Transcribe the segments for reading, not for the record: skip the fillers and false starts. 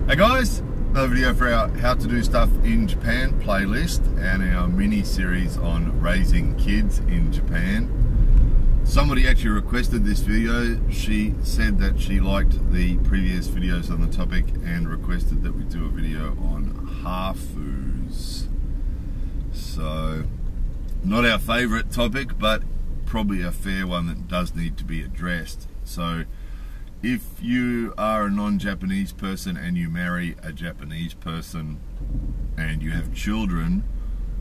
Hey guys, another video for our How to Do Stuff in Japan playlist and our mini series on raising kids in Japan. Somebody actually requested this video. She said that she liked the previous videos on the topic and requested that we do a video on hafus. So, not our favourite topic, but probably a fair one that does need to be addressed. So, if you are a non-Japanese person and you marry a Japanese person and you have children,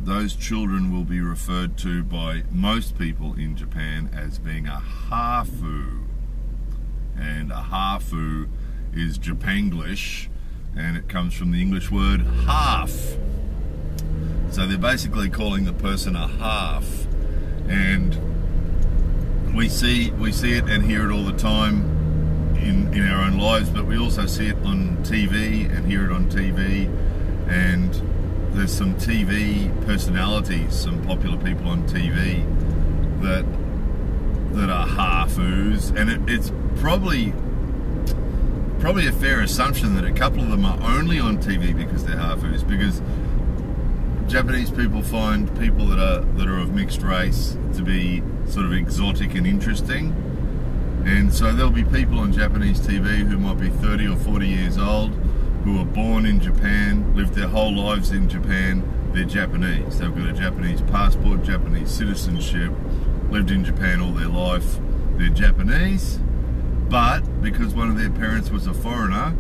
those children will be referred to by most people in Japan as being a hafu. And a hafu is Japanglish, and it comes from the English word half. So they're basically calling the person a half. And we see it and hear it all the time in our own lives, but we also see it on TV and hear it on TV, and there's some TV personalities, some popular people on TV that are hafus, and it's probably a fair assumption that a couple of them are only on TV because they're hafus, because Japanese people find people that are of mixed race to be sort of exotic and interesting. And so there'll be people on Japanese TV who might be 30 or 40 years old, who were born in Japan, lived their whole lives in Japan. They're Japanese. They've got a Japanese passport, Japanese citizenship, lived in Japan all their life. They're Japanese, but because one of their parents was a foreigner,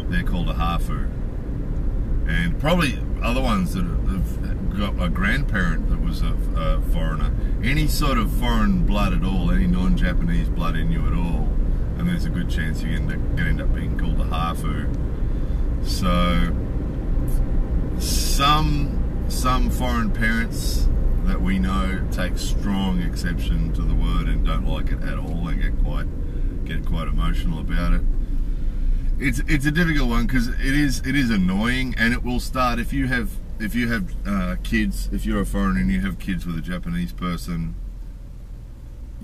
they're called a hafu. And probably other ones that have got a grandparent that was a foreigner. Any sort of foreign blood at all, any non-Japanese blood in you at all, and there's a good chance you're going to end up being called a hafu. So some foreign parents that we know take strong exception to the word and don't like it at all and get quite emotional about it. It's a difficult one because it is annoying, and it will start if you have kids. If you're a foreigner and you have kids with a Japanese person,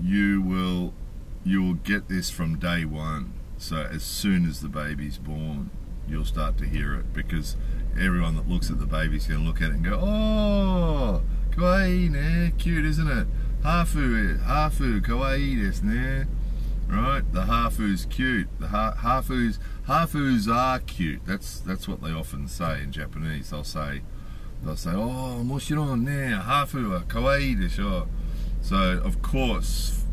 you will get this from day one. So as soon as the baby's born, you'll start to hear it, because everyone that looks at the baby's going to look at it and go, "Oh, kawaii ne, cute, isn't it? Hafu kawaii desu ne." Right, the hafu's cute. The hafus are cute. That's what they often say in Japanese. They'll say, "Oh, mochiron ne, hafu wa kawaii desho." So of course,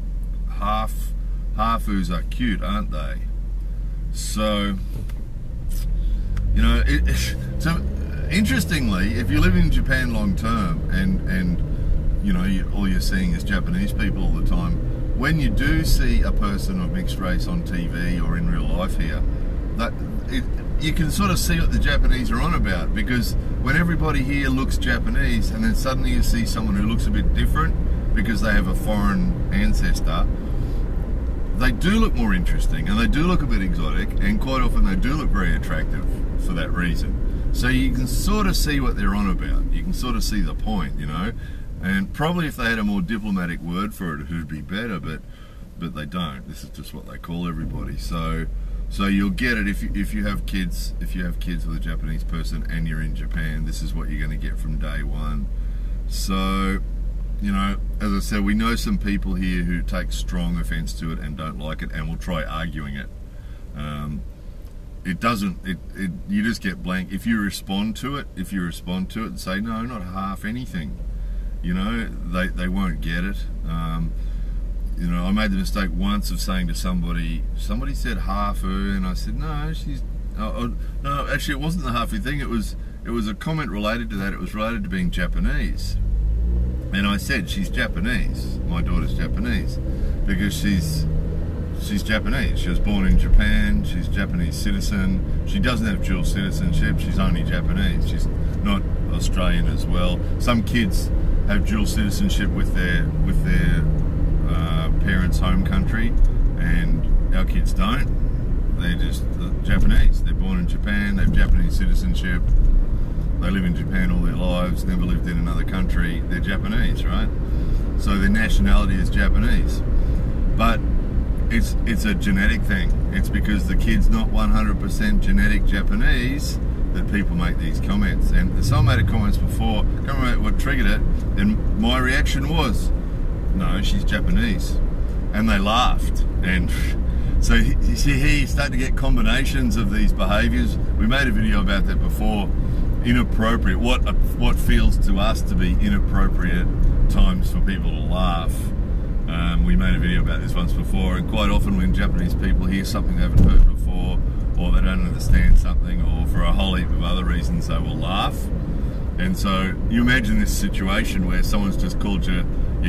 hafus are cute, aren't they? So you know, so interestingly, if you live in Japan long term and you know all you're seeing is Japanese people all the time, when you do see a person of mixed race on TV or in real life here, you can sort of see what the Japanese are on about, because when everybody here looks Japanese and then suddenly you see someone who looks a bit different because they have a foreign ancestor, they do look more interesting and they do look a bit exotic, and quite often they do look very attractive for that reason. So you can sort of see what they're on about. You can sort of see the point, you know. And probably if they had a more diplomatic word for it, it would be better, but they don't. This is just what they call everybody. So you'll get it if you have kids with a Japanese person and you're in Japan. This is what you're going to get from day one. So, you know, as I said, we know some people here who take strong offence to it and don't like it and will try arguing it. You just get blank. If you respond to it and say, "No, not half anything," you know, they won't get it. You know, I made the mistake once of saying to somebody said hafu, and I said, "No, no, actually it wasn't the hafu thing, it was a comment related to that. It was related to being Japanese." And I said, "She's Japanese, my daughter's Japanese, because she's Japanese. She was born in Japan, she's a Japanese citizen. She doesn't have dual citizenship, she's only Japanese. She's not Australian as well. Some kids have dual citizenship with their parents' home country, and our kids don't. They're just Japanese. They're born in Japan, they have Japanese citizenship, they live in Japan all their lives, never lived in another country. They're Japanese, right? So their nationality is Japanese. But it's a genetic thing. It's because the kid's not 100% genetic Japanese that people make these comments. And someone made a comments before, I can't remember what triggered it, and my reaction was, no, she's Japanese. And they laughed. And so you see here, you start to get combinations of these behaviours. We made a video about that before. Inappropriate, what feels to us to be inappropriate times for people to laugh. We made a video about this once before, and quite often when Japanese people hear something they haven't heard before, or they don't understand something, or for a whole heap of other reasons, they will laugh. And so you imagine this situation where someone's just called your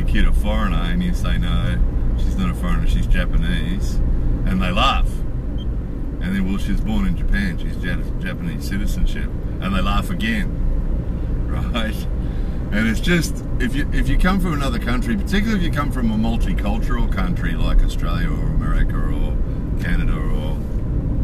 kid a foreigner, and you say, no, she's not a foreigner, she's Japanese, and they laugh. And then, well, she was born in Japan, she's Japanese citizenship, and they laugh again, right? And it's just, if you come from another country, particularly if you come from a multicultural country like Australia or America or Canada or,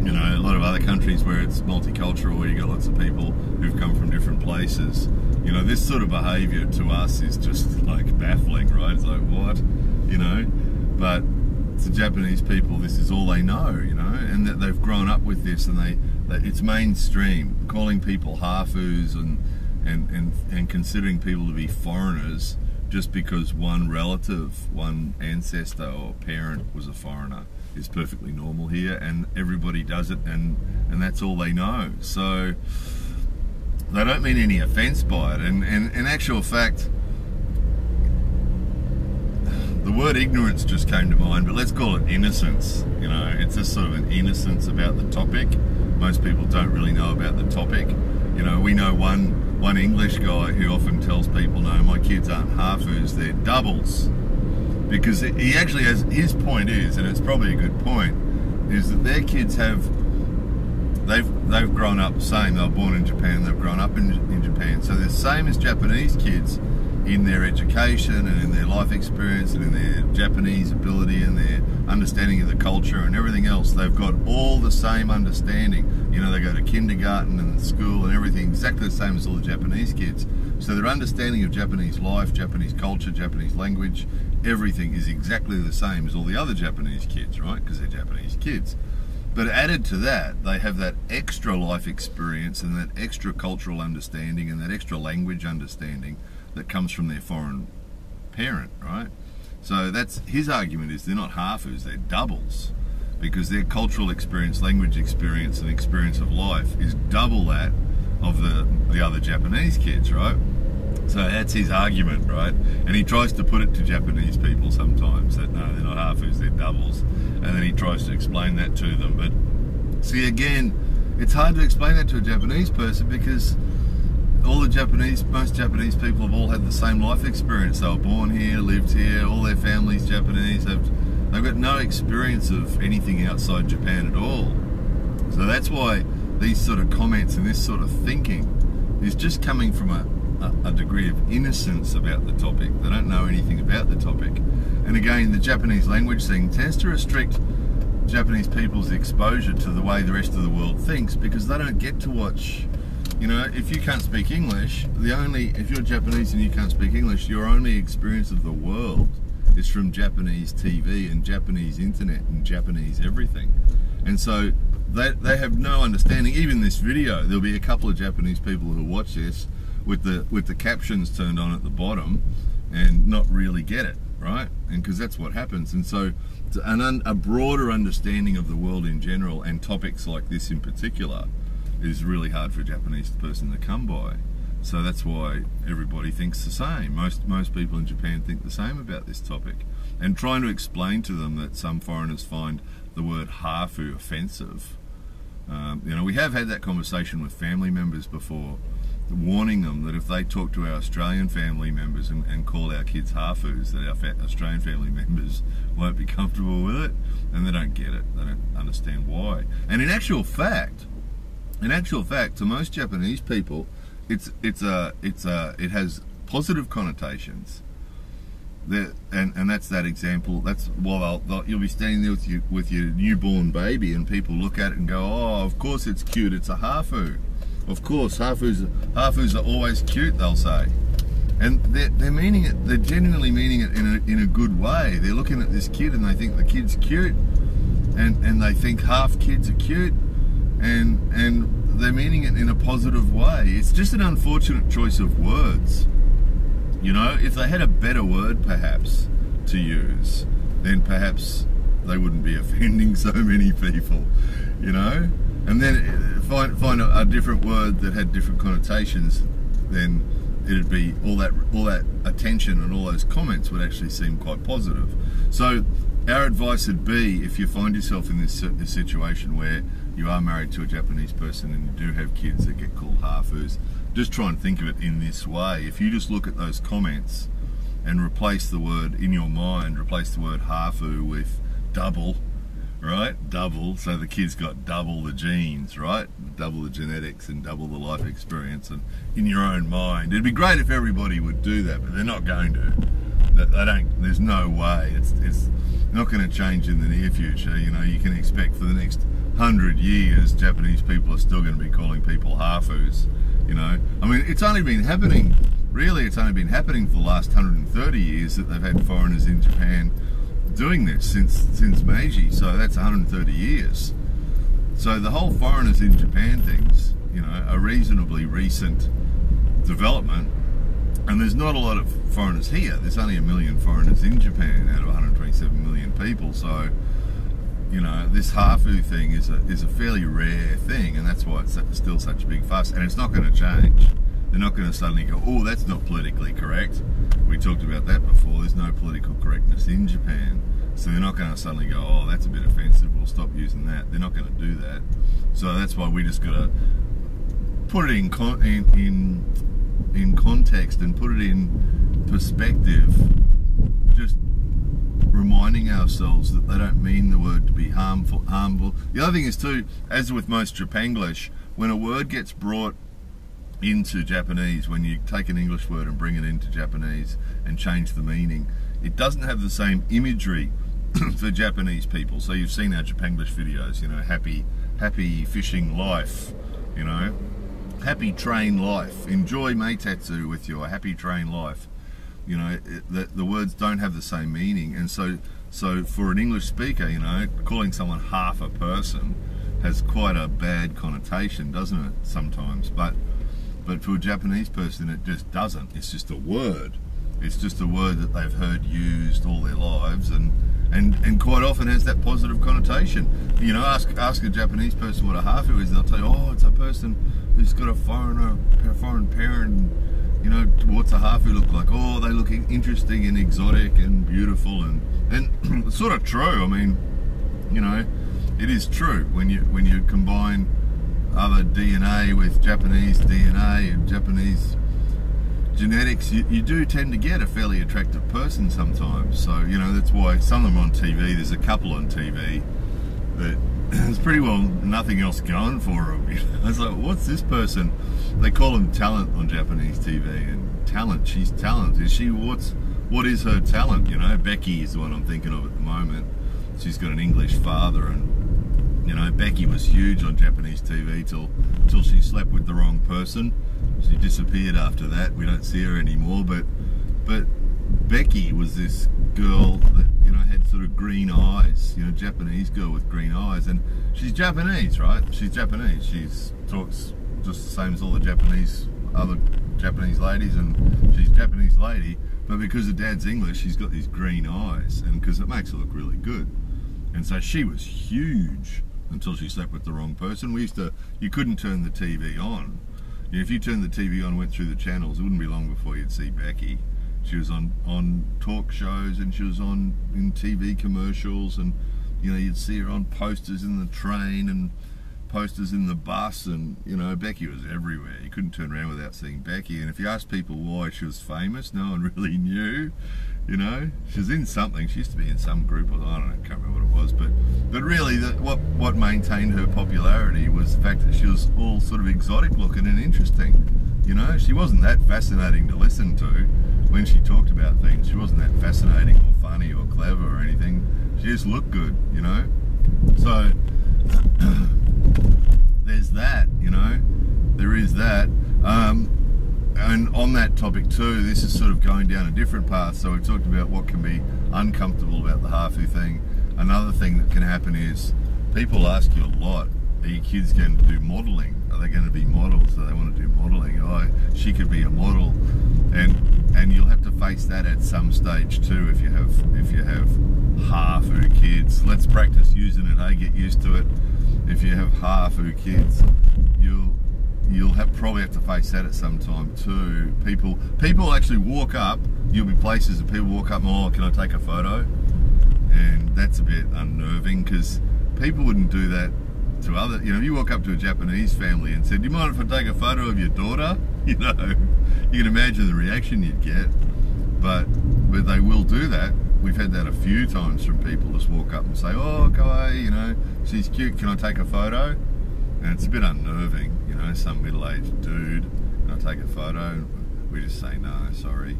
you know, a lot of other countries where it's multicultural, where you got lots of people who've come from different places, you know, this sort of behaviour to us is just like baffling, right? It's like, what? You know? But to Japanese people, this is all they know, you know, and that they've grown up with this, and it's mainstream, calling people hafus and considering people to be foreigners just because one relative, one ancestor or parent was a foreigner is perfectly normal here, and everybody does it, and that's all they know. So they don't mean any offence by it, and in actual fact, the word ignorance just came to mind, but let's call it innocence. You know, it's just sort of an innocence about the topic. Most people don't really know about the topic. You know, we know one English guy who often tells people, no, my kids aren't hafus, they're doubles. Because he actually has, his point is, and it's probably a good point, is that their kids they've grown up the same. They were born in Japan, they've grown up in Japan. So they're the same as Japanese kids in their education and in their life experience and in their Japanese ability and their understanding of the culture and everything else. They've got all the same understanding. You know, they go to kindergarten and school and everything exactly the same as all the Japanese kids. So their understanding of Japanese life, Japanese culture, Japanese language, everything is exactly the same as all the other Japanese kids, right? Because they're Japanese kids. But added to that, they have that extra life experience and that extra cultural understanding and that extra language understanding that comes from their foreign parent, right? So that's his argument, is they're not hafus, they're doubles, because their cultural experience, language experience, and experience of life is double that of the other Japanese kids, right? So that's his argument, right? And he tries to put it to Japanese people sometimes that no, they're not hafus, they're doubles, and then he tries to explain that to them. But see, again, it's hard to explain that to a Japanese person because most Japanese people have all had the same life experience. They were born here, lived here, all their family's Japanese. They've got no experience of anything outside Japan at all. So that's why these sort of comments and this sort of thinking is just coming from a degree of innocence about the topic. They don't know anything about the topic. And again, the Japanese language thing tends to restrict Japanese people's exposure to the way the rest of the world thinks, because they don't get to watch. You know, if you can't speak English, if you're Japanese and you can't speak English, your only experience of the world is from Japanese TV and Japanese internet and Japanese everything. And so they have no understanding. Even this video, there'll be a couple of Japanese people who watch this with the captions turned on at the bottom and not really get it, right? And because that's what happens. And so a broader understanding of the world in general and topics like this in particular is really hard for a Japanese person to come by. So that's why everybody thinks the same. Most people in Japan think the same about this topic. And trying to explain to them that some foreigners find the word hafu offensive. You know, we have had that conversation with family members before, warning them that if they talk to our Australian family members and call our kids hafus, that our Australian family members won't be comfortable with it, and they don't get it. They don't understand why. And in actual fact, to most Japanese people, it has positive connotations. And that's that example. That's while you'll be standing there with your newborn baby, and people look at it and go, "Oh, of course it's cute. It's a hafu. Of course, hafus are always cute." They'll say, And they're meaning it, they're genuinely meaning it in a good way. They're looking at this kid and they think the kid's cute, and they think half kids are cute, and they're meaning it in a positive way. It's just an unfortunate choice of words. You know, if they had a better word perhaps to use, then perhaps they wouldn't be offending so many people, you know? And then find a different word that had different connotations, then it'd be all that attention and all those comments would actually seem quite positive. So our advice would be, if you find yourself in this situation where you are married to a Japanese person and you do have kids that get called hafus, just try and think of it in this way. If you just look at those comments and replace the word in your mind, replace the word hafu with double, right? Double, so the kid's got double the genes, right? Double the genetics and double the life experience, and in your own mind. It'd be great if everybody would do that, but they're not going to. They don't. There's no way. It's not going to change in the near future. You know, you can expect for the next 100 years, Japanese people are still going to be calling people hafus. You know, I mean, it's only been happening. Really, it's only been happening for the last 130 years that they've had foreigners in Japan doing this since Meiji, so that's 130 years. So the whole foreigners in Japan thing's, you know, a reasonably recent development, and there's not a lot of foreigners here. There's only 1 million foreigners in Japan out of 127 million people, so, you know, this hafu thing is a fairly rare thing, and that's why it's still such a big fuss, and it's not going to change. They're not going to suddenly go, oh, that's not politically correct. We talked about that before. There's no political correctness in Japan. So they're not going to suddenly go, oh, that's a bit offensive, we'll stop using that. They're not going to do that. So that's why we just got to put it in context and put it in perspective, just reminding ourselves that they don't mean the word to be harmful. The other thing is too, as with most Japanglish, when a word gets brought into Japanese, when you take an English word and bring it into Japanese and change the meaning, it doesn't have the same imagery for Japanese people. So you've seen our Japanglish videos, you know, happy fishing life, you know, happy train life, enjoy meitetsu with your happy train life. You know, the words don't have the same meaning, and so for an English speaker, you know, calling someone half a person has quite a bad connotation, doesn't it, sometimes? But for a Japanese person, it just doesn't. It's just a word. It's just a word that they've heard used all their lives, and quite often has that positive connotation. You know, ask a Japanese person what a hafu is, and they'll tell you, oh, it's a person who's got a foreign parent. And, you know, what's a hafu look like? Oh, they look interesting and exotic and beautiful, and it's sort of true. I mean, you know, it is true when you combine other DNA with Japanese DNA and Japanese genetics, you do tend to get a fairly attractive person sometimes. So, you know, that's why some of them on TV, there's a couple on TV that there's pretty well nothing else going for them. You know? It's like, what's this person? They call them talent on Japanese TV, and talent, she's talent. Is she, what is her talent? You know, Becky is the one I'm thinking of at the moment. She's got an English father, and you know, Becky was huge on Japanese TV till she slept with the wrong person. She disappeared after that. We don't see her anymore. But Becky was this girl that, you know, had sort of green eyes. You know, Japanese girl with green eyes, and she's Japanese, right? She's Japanese. She talks just the same as all the other Japanese ladies, and she's a Japanese lady. But because her dad's English, she's got these green eyes, and because it makes her look really good. And so she was huge until she slept with the wrong person. You couldn't turn the TV on. If you turned the TV on and went through the channels, it wouldn't be long before you'd see Becky. She was on talk shows, and she was in TV commercials, and you know, you'd see her on posters in the train and posters in the bus, and you know, Becky was everywhere. You couldn't turn around without seeing Becky. And if you asked people why she was famous, no one really knew. You know, she was in something. She used to be in some group, I don't know, I can't remember what it was, but really what maintained her popularity was the fact that she was all sort of exotic looking and interesting. You know, she wasn't that fascinating to listen to when she talked about things. She wasn't that fascinating or funny or clever or anything. She just looked good, you know. So there's that, you know, there is that. And on that topic 2, this is sort of going down a different path. So we've talked about what can be uncomfortable about the hafu thing. Another thing that can happen is people ask you a lot, are your kids going to do modelling? Are they going to be models? Do they want to do modelling? Oh, she could be a model. And you'll have to face that at some stage too if you have hafu kids. Let's practice using it, hey, get used to it. If you have hafu kids, you'll probably have to face that at some time too. People actually walk up, you'll be places that people walk up and, oh, can I take a photo? And that's a bit unnerving because people wouldn't do that to other, you know, if you walk up to a Japanese family and said, do you mind if I take a photo of your daughter? You know, you can imagine the reaction you'd get, but they will do that. We've had that a few times from people just walk up and say, oh, kawaii, you know, she's cute, can I take a photo? And it's a bit unnerving, you know, some middle-aged dude, can I take a photo? We just say, no, sorry.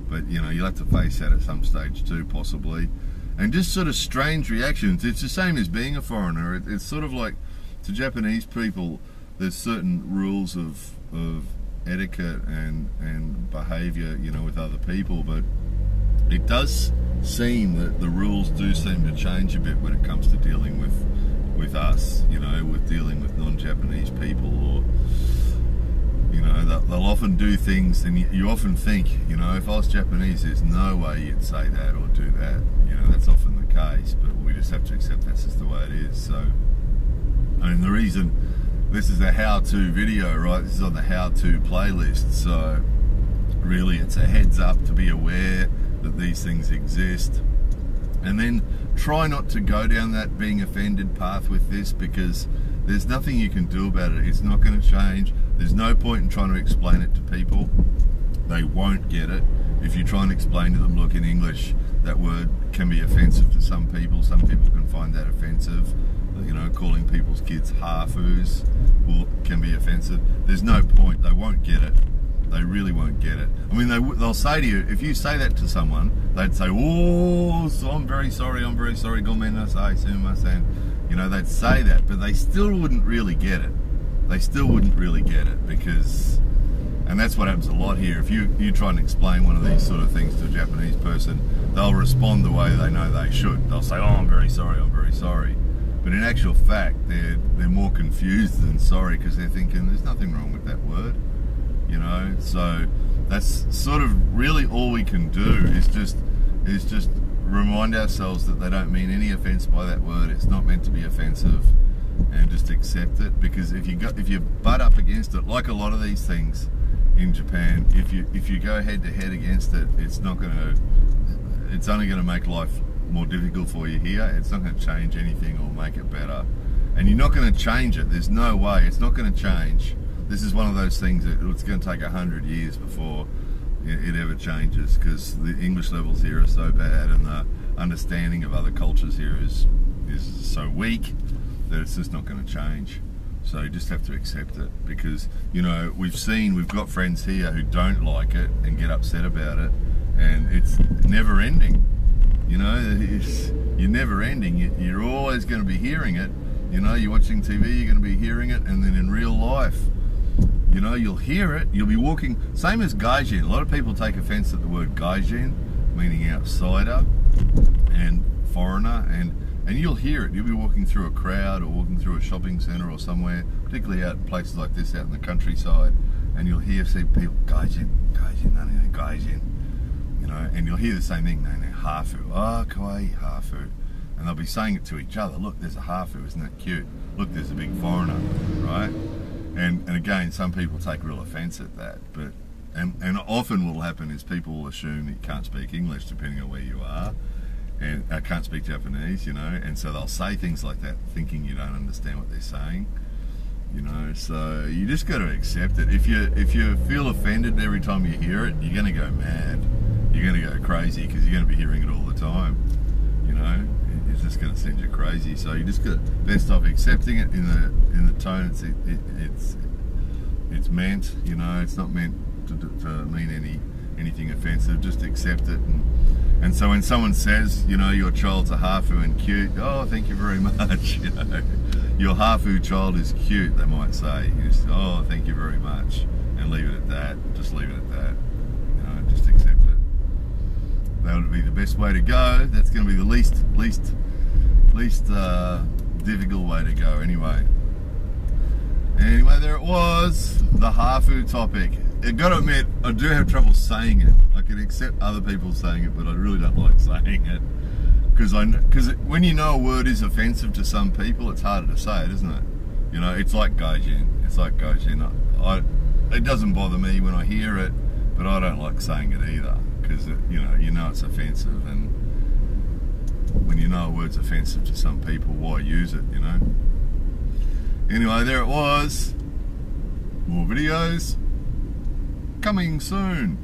But, you know, you'll have to face that at some stage too, possibly. And just sort of strange reactions. It's the same as being a foreigner. It's sort of like, to Japanese people, there's certain rules of etiquette and behaviour, you know, with other people, but it does seem that the rules do seem to change a bit when it comes to dealing with us, you know, with dealing with non-Japanese people, or, you know, they'll often do things and you often think, you know, if I was Japanese, there's no way you'd say that or do that. You know, that's often the case, but we just have to accept that's just the way it is. So, I mean, the reason this is a how-to video, right? This is on the how-to playlist, so really it's a heads up to be aware that these things exist. And then try not to go down that being offended path with this, because there's nothing you can do about it. It's not going to change. There's no point in trying to explain it to people. They won't get it. If you try and explain to them, look, in English, that word can be offensive to some people. Some people can find that offensive. You know, calling people's kids hafus can be offensive. There's no point. They won't get it. They really won't get it. I mean, they'll say to you, if you say that to someone, they'd say, oh, so I'm very sorry, gomen nasai, sumimasen. You know, they'd say that, but they still wouldn't really get it. They still wouldn't really get it, because, and that's what happens a lot here. If you try and explain one of these sort of things to a Japanese person, they'll respond the way they know they should. They'll say, oh, I'm very sorry. But in actual fact, they're more confused than sorry, because they're thinking there's nothing wrong with that word. You know, so that's sort of really all we can do is just remind ourselves that they don't mean any offence by that word. It's not meant to be offensive, and just accept it. Because if you butt up against it, like a lot of these things in Japan, if you go head to head against it, it's only going to make life more difficult for you here. It's not going to change anything or make it better, and you're not going to change it. There's no way. It's not going to change. This is one of those things that it's going to take 100 years before it ever changes, because the English levels here are so bad, and the understanding of other cultures here is so weak that it's just not going to change. So you just have to accept it, because, you know, we've got friends here who don't like it and get upset about it, and it's never ending. You know, you're never ending. You're always going to be hearing it. You know, you're watching TV, you're going to be hearing it, and then in real life, you know, you'll hear it, you'll be walking, same as gaijin. A lot of people take offense at the word gaijin, meaning outsider and foreigner, and you'll hear it. You'll be walking through a crowd or walking through a shopping centre or somewhere, particularly out in places like this, out in the countryside, and you'll see people, gaijin, you know, and you'll hear the same thing, hafu, oh, kawaii, hafu. And they'll be saying it to each other, look, there's a hafu, isn't that cute? Look, there's a big foreigner, right? And again, some people take real offence at that, but and often what will happen is people will assume that you can't speak English, depending on where you are, and can't speak Japanese, you know, and so they'll say things like that, thinking you don't understand what they're saying, you know. So you just got to accept it. If you feel offended every time you hear it, you're going to go mad, you're going to go crazy, because you're going to be hearing it all the time, you know. It's just going to send you crazy. So you just got best off accepting it in the tone it's meant. You know, it's not meant to mean anything offensive. Just accept it. And so when someone says, you know, your child's a hafu and cute, oh, thank you very much. You know, your hafu child is cute, they might say. You just, oh, thank you very much, and leave it at that. Just leave it at that. You know, just accept it. That would be the best way to go. That's going to be the least difficult way to go anyway. Anyway, there it was, the Hafu topic. I gotta admit, I do have trouble saying it. I can accept other people saying it, but I really don't like saying it. Because when you know a word is offensive to some people, it's harder to say it, isn't it? You know, it's like gaijin. It's like gaijin. It doesn't bother me when I hear it, but I don't like saying it either. Because, you know it's offensive, and when you know a word's offensive to some people, why use it, you know? Anyway, there it was. More videos coming soon.